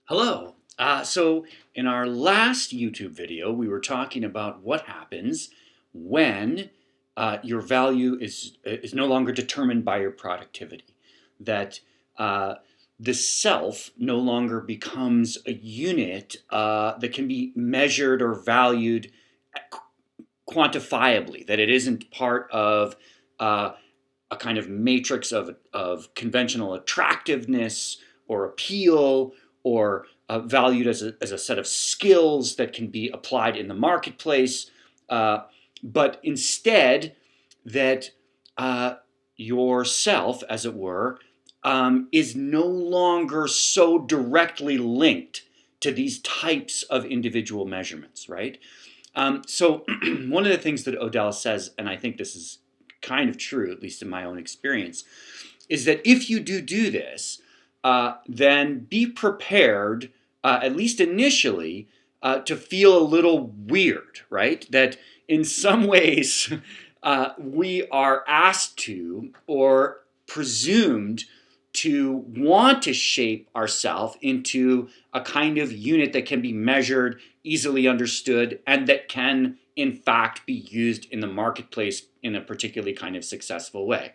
Hello. So in our last YouTube video, we were talking about what happens when your value is no longer determined by your productivity. That the self no longer becomes a unit that can be measured or valued quantifiably. That it isn't part of uh, a kind of matrix of conventional attractiveness or appeal or valued as a set of skills that can be applied in the marketplace, but instead that yourself, as it were, is no longer so directly linked to these types of individual measurements, right? So one of the things that Odell says, and I think this is kind of true, at least in my own experience, is that if you do this, then be prepared, at least initially, to feel a little weird, right? That in some ways we are asked to or presumed to want to shape ourselves into a kind of unit that can be measured, easily understood, and that can, in fact, be used in the marketplace in a particularly kind of successful way.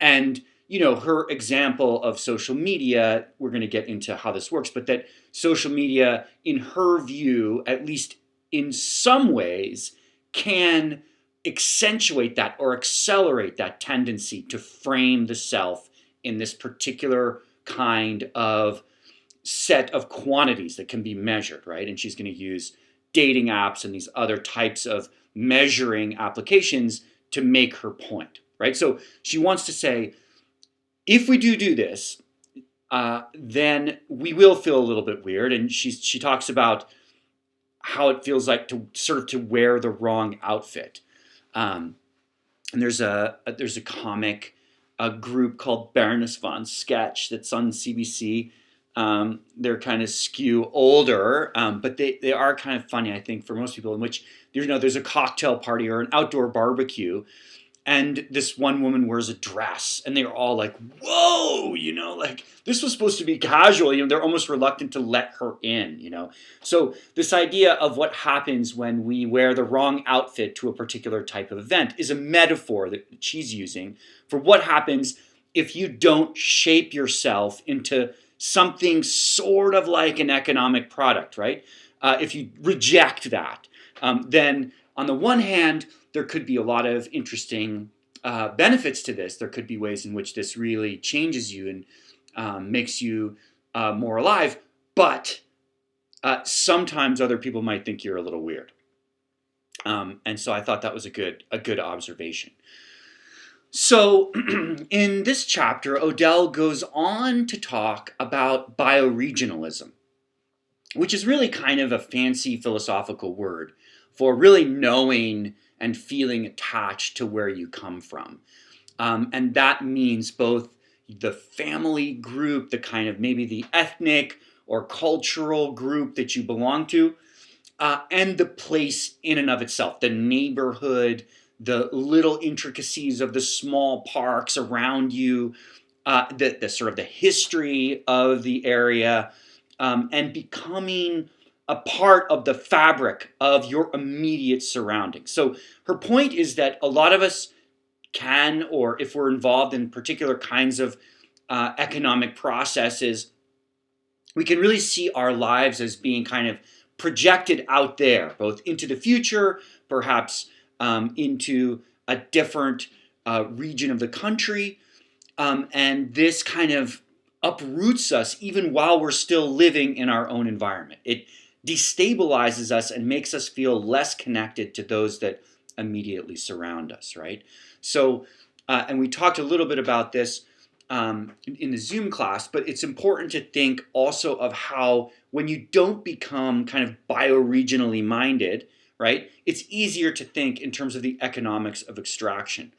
And her example of social media, we're going to get into how this works, but that social media, in her view, at least in some ways, can accentuate that or accelerate that tendency to frame the self in this particular kind of set of quantities that can be measured, right? And she's going to use dating apps and these other types of measuring applications to make her point, right? So she wants to say, if we do this, then we will feel a little bit weird. And she talks about how it feels like to wear the wrong outfit. And there's a comic, a group called Baroness von Sketch that's on CBC. They're kind of skew older, but they are kind of funny, I think, for most people, in which there's a cocktail party or an outdoor barbecue, and this one woman wears a dress, and they're all like, whoa, like this was supposed to be casual. They're almost reluctant to let her in. So this idea of what happens when we wear the wrong outfit to a particular type of event is a metaphor that she's using for what happens if you don't shape yourself into something sort of like an economic product, right? If you reject that, then on the one hand, there could be a lot of interesting benefits to this. There could be ways in which this really changes you and makes you more alive. But sometimes other people might think you're a little weird. And so I thought that was a good observation. So in this chapter, Odell goes on to talk about bioregionalism, which is really kind of a fancy philosophical word for really knowing and feeling attached to where you come from. And that means both the family group, the kind of maybe the ethnic or cultural group that you belong to, and the place in and of itself, the neighborhood, the little intricacies of the small parks around you, the sort of the history of the area, and becoming a part of the fabric of your immediate surroundings. So her point is that a lot of us can, or if we're involved in particular kinds of economic processes, we can really see our lives as being kind of projected out there, both into the future, perhaps into a different region of the country. And this kind of uproots us even while we're still living in our own environment. It destabilizes us and makes us feel less connected to those that immediately surround us, right? So, and we talked a little bit about this in the Zoom class, but it's important to think also of how when you don't become kind of bioregionally minded, right, it's easier to think in terms of the economics of extraction.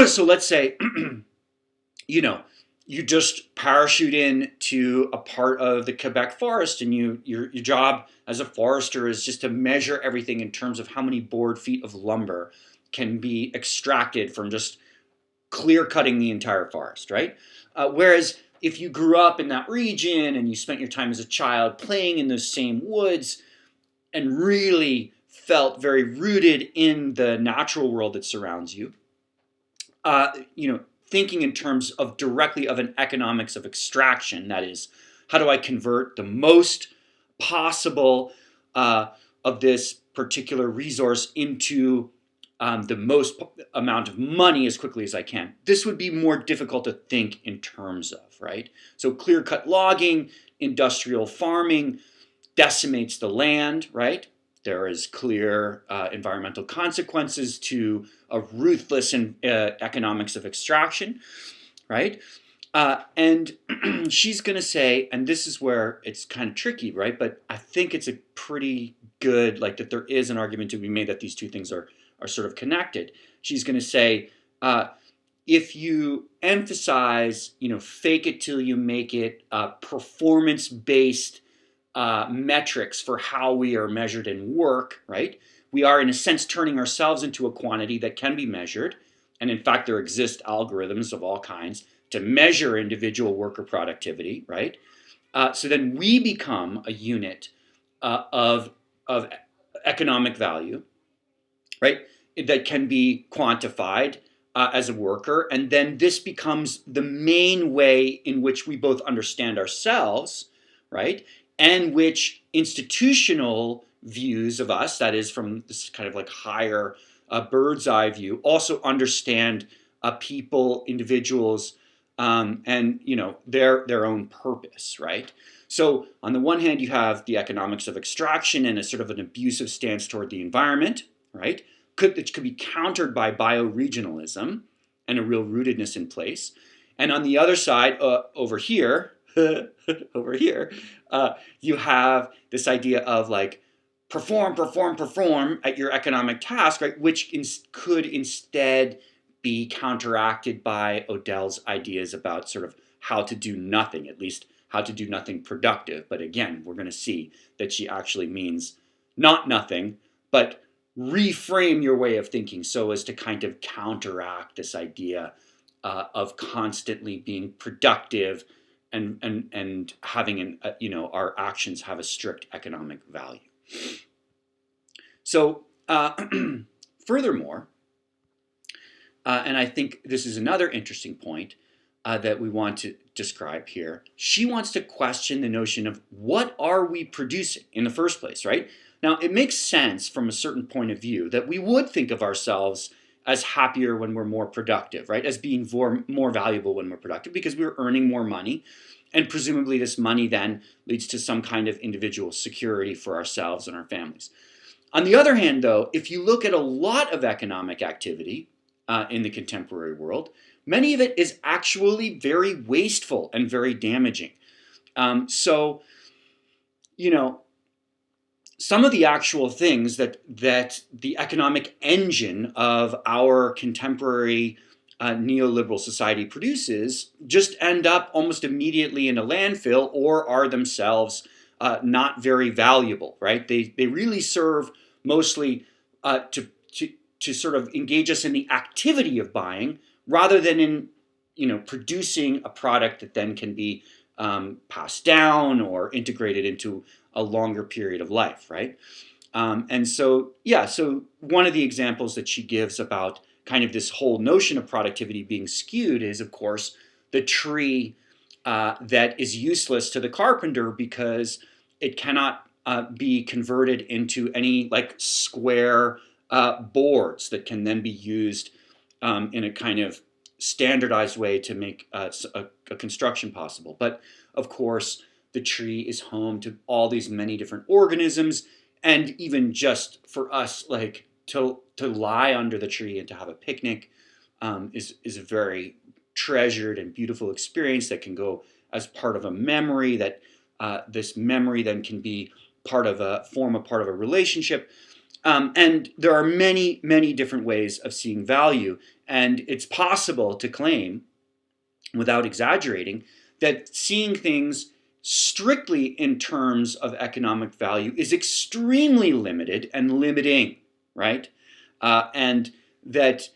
So let's say, you just parachute in to a part of the Quebec forest, and your job as a forester is just to measure everything in terms of how many board feet of lumber can be extracted from just clear cutting the entire forest, right? Whereas if you grew up in that region and you spent your time as a child playing in those same woods and really felt very rooted in the natural world that surrounds you, thinking in terms of directly of an economics of extraction, that is, how do I convert the most possible of this particular resource into the most amount of money as quickly as I can. This would be more difficult to think in terms of, right? So clear-cut logging, industrial farming decimates the land, right? There is clear environmental consequences to a ruthless economics of extraction, right? And she's going to say, and this is where it's kind of tricky, right? But I think it's a pretty good, like that there is an argument to be made that these two things are sort of connected. She's going to say, if you emphasize, fake it till you make it, performance-based metrics for how we are measured in work, right? We are, in a sense, turning ourselves into a quantity that can be measured. And in fact, there exist algorithms of all kinds to measure individual worker productivity, right? So then we become a unit of economic value, right? That can be quantified as a worker. And then this becomes the main way in which we both understand ourselves, right? And which institutional views of us, that is from this kind of like higher bird's eye view, also understand people, individuals, and their own purpose, right? So on the one hand, you have the economics of extraction and a sort of an abusive stance toward the environment, right? It could be countered by bioregionalism and a real rootedness in place. And on the other side, over here, you have this idea of like perform at your economic task, right? Which could instead be counteracted by Odell's ideas about sort of how to do nothing, at least how to do nothing productive. But again, we're going to see that she actually means not nothing, but reframe your way of thinking so as to kind of counteract this idea of constantly being productive and having our actions have a strict economic value. So furthermore, and I think this is another interesting point that we want to describe here, she wants to question the notion of what are we producing in the first place, right? Now, it makes sense from a certain point of view that we would think of ourselves as happier when we're more productive, right? As being more valuable when we're productive because we're earning more money. And presumably this money then leads to some kind of individual security for ourselves and our families. On the other hand, though, if you look at a lot of economic activity in the contemporary world, many of it is actually very wasteful and very damaging. Some of the actual things that the economic engine of our contemporary neoliberal society produces just end up almost immediately in a landfill or are themselves not very valuable, right? They really serve mostly to sort of engage us in the activity of buying rather than in producing a product that then can be passed down or integrated into a longer period of life, right? So one of the examples that she gives about kind of this whole notion of productivity being skewed is, of course, the tree that is useless to the carpenter because it cannot be converted into any like square boards that can then be used in a kind of standardized way to make a construction possible. But of course, the tree is home to all these many different organisms, and even just for us, like to lie under the tree and to have a picnic is a very treasured and beautiful experience that can go as part of a memory. That this memory then can be form a part of a relationship. And there are many, many different ways of seeing value, and it's possible to claim, without exaggerating, that seeing things strictly in terms of economic value is extremely limited and limiting, right? And that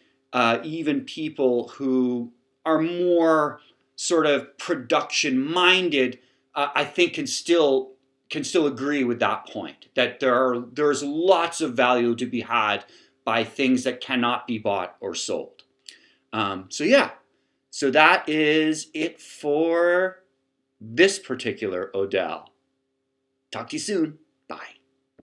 even people who are more sort of production minded, I think can still agree with that point, that there's lots of value to be had by things that cannot be bought or sold. So yeah, so that is it for this particular Odell. Talk to you soon. Bye.